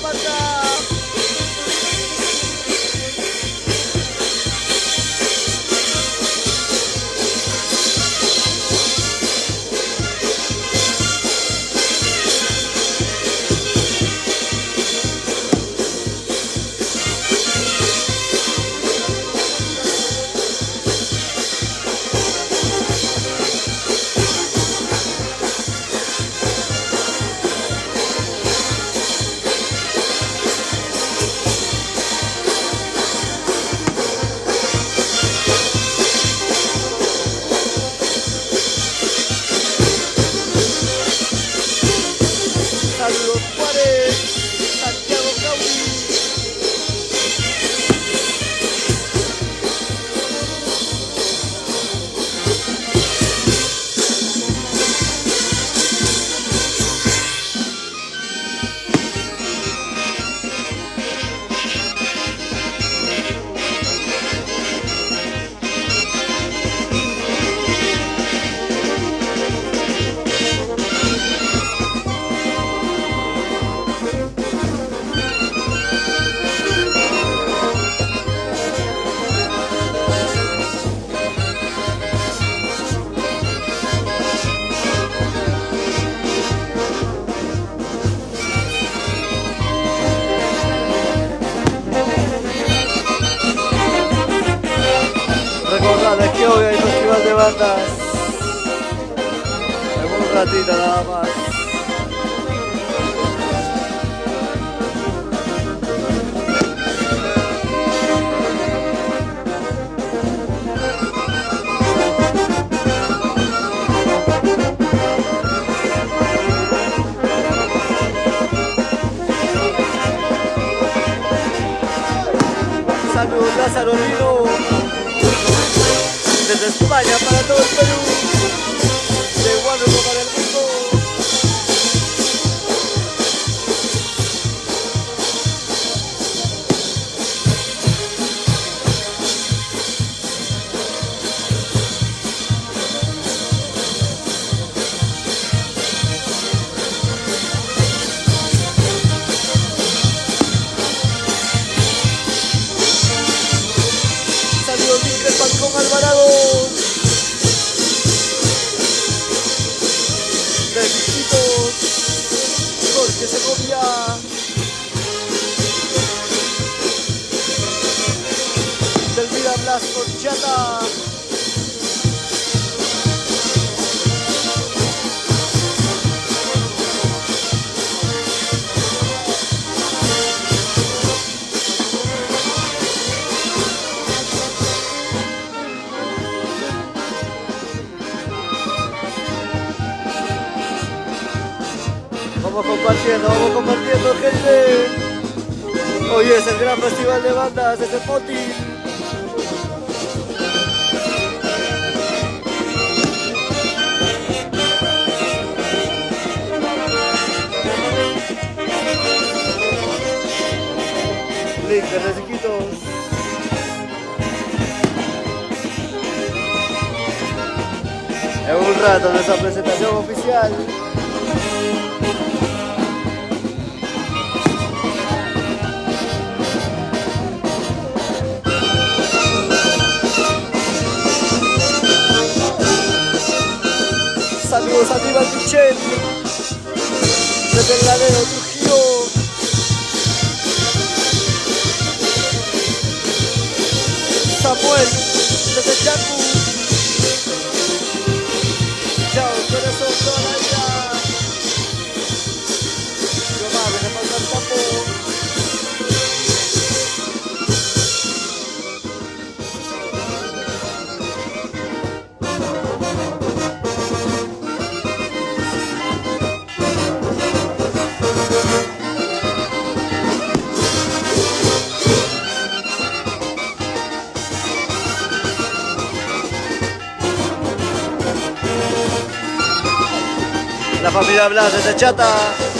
banda. Saludos Juárez, Santiago Cauli. Recordad que hoy hay festival de bandas. En un ratito nada más. Saludos Lázaro Rino. Desde España para todo el Perú, de Huánuco para el mundo. Saludos Miguel Falcón Alvarado. Besitos, Jorge Segovia. Delmira Blas Conchata. Vamos compartiendo, gente. Hoy es el gran festival de bandas desde Poti. Link de Resiquitos. En un rato nuestra presentación oficial. Saludos a Aníbal Michel, desde el Ladero Trujillo. Samuel, desde Yacu. Chao, corazón, toda la vida. Yo más, me falta el tapo. La familia Blas desde Chata.